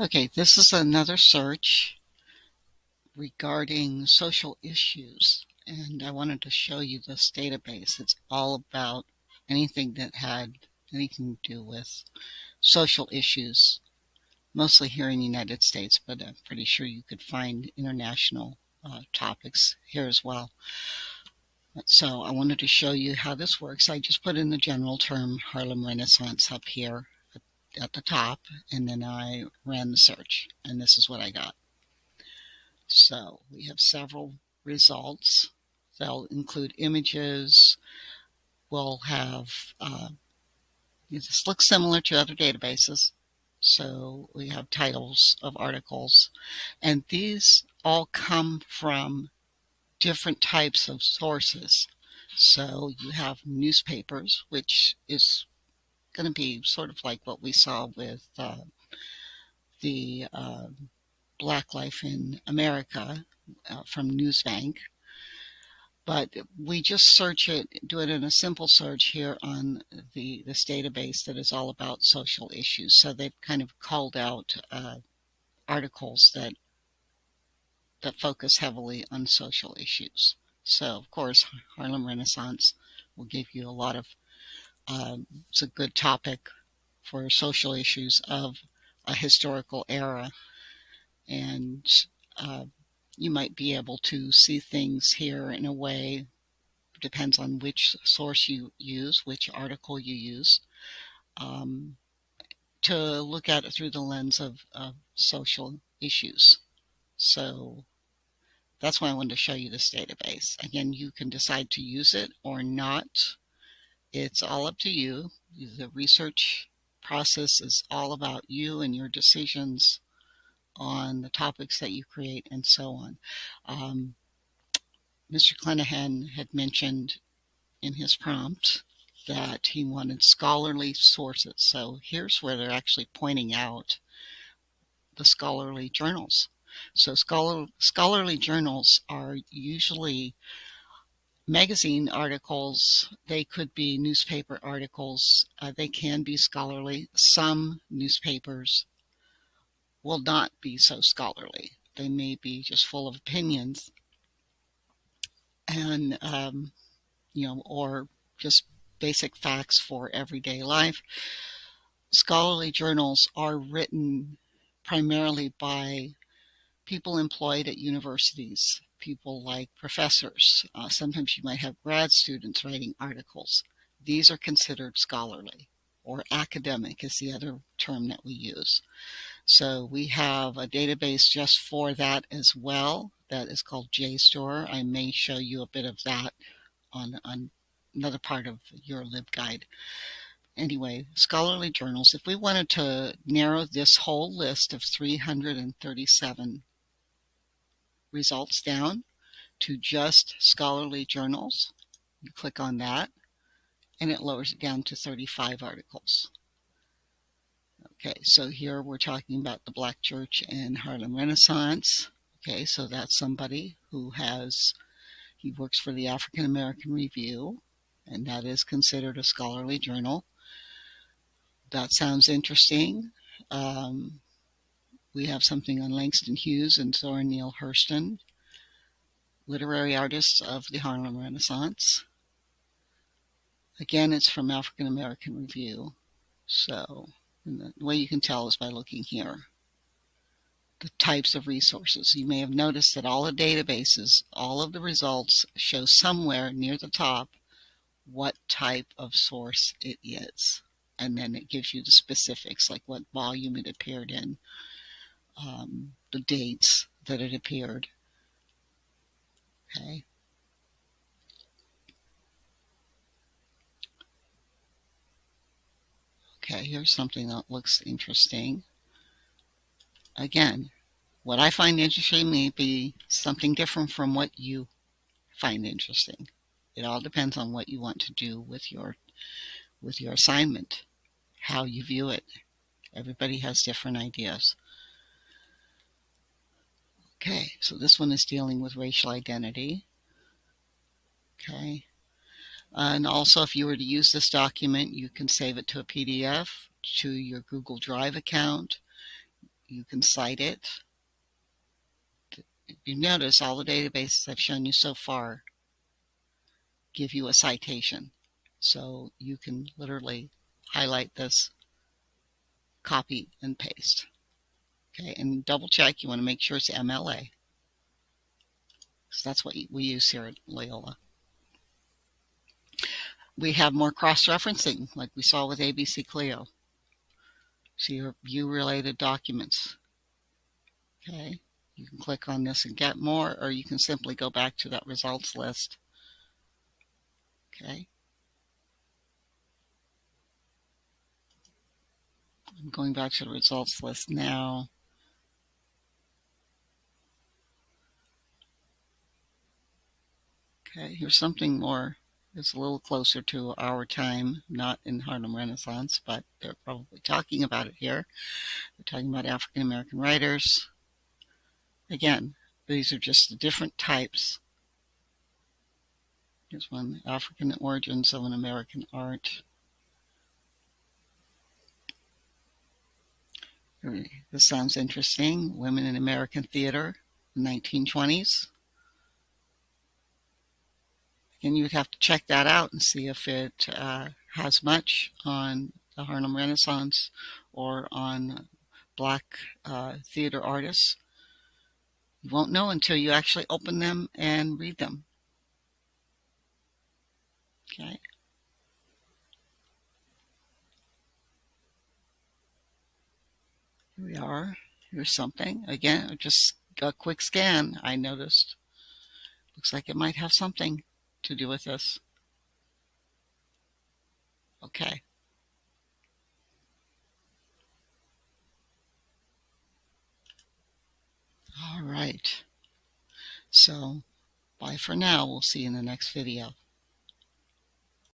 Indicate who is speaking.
Speaker 1: Okay, this is another search regarding social issues, and I wanted to show you this database. It's all about anything that had anything to do with social issues, mostly here in the United States, but I'm pretty sure you could find international topics here as well. So I wanted to show you how this works. I just put in the general term Harlem Renaissance up here at the top, and then I ran the search, and this is what I got. So we have several results. They'll include images. We'll have, this looks similar to other databases. So we have titles of articles, and these all come from different types of sources. So you have newspapers, which is going to be sort of like what we saw with the Black Life in America from Newsbank. But we just search it, do it in a simple search here on this database that is all about social issues. So they've kind of called out articles that focus heavily on social issues. So of course, Harlem Renaissance will give you a lot of, it's a good topic for social issues of a historical era. And uh, you might be able to see things here in a way, depends on which source you use, which article you use, um, to look at it through the lens of social issues. So that's why I wanted to show you this database. Again, you can decide to use it or not. It's all up to you. The research process is all about you and your decisions on the topics that you create and so on. Mr. Clennahan had mentioned in his prompt that he wanted scholarly sources. So here's where they're actually pointing out the scholarly journals. So scholarly journals are usually magazine articles. They could be newspaper articles. They can be scholarly. Some newspapers will not be so scholarly. They may be just full of opinions and or just basic facts for everyday life. Scholarly journals are written primarily by people employed at universities, people like professors. Sometimes you might have grad students writing articles. These are considered scholarly, or academic is the other term that we use. So we have a database just for that as well. That is called JSTOR. I may show you a bit of that on another part of your LibGuide. Anyway, scholarly journals. If we wanted to narrow this whole list of 337 results down to just scholarly journals, you click on that and it lowers it down to 35 articles. Okay, so here we're talking about the Black Church and Harlem Renaissance. Okay, so that's somebody who he works for the African American Review, and that is considered a scholarly journal. That sounds interesting. Um, we have something on Langston Hughes and Zora Neale Hurston, literary artists of the Harlem Renaissance. Again, it's from African American Review. So the way you can tell is by looking here. The types of resources. You may have noticed that all the databases, all of the results show somewhere near the top what type of source it is. And then it gives you the specifics, like what volume it appeared in, the dates that it appeared. Okay. Okay, here's something that looks interesting. Again, what I find interesting may be something different from what you find interesting. It all depends on what you want to do with your assignment, how you view it. Everybody has different ideas. Okay, so this one is dealing with racial identity. Okay, and also if you were to use this document, you can save it to a PDF, to your Google Drive account. You can cite it. If you notice, all the databases I've shown you so far give you a citation. So you can literally highlight this, copy and paste. Okay, and double check. You want to make sure it's MLA. So that's what we use here at Loyola. We have more cross-referencing, like we saw with ABC Clio. So your view related documents. Okay, you can click on this and get more, or you can simply go back to that results list. Okay, I'm going back to the results list now. Okay, here's something more. It's a little closer to our time, not in Harlem Renaissance, but they're probably talking about it here. They're talking about African American writers. Again, these are just the different types. Here's one, African Origins of an American Art. This sounds interesting. Women in American Theater, the 1920s. And you would have to check that out and see if it has much on the Harlem Renaissance or on Black theater artists. You won't know until you actually open them and read them. Okay. Here we are. Here's something. Again, just a quick scan. I noticed. Looks like it might have something to do with this. Okay. All right. So bye for now. We'll see you in the next video.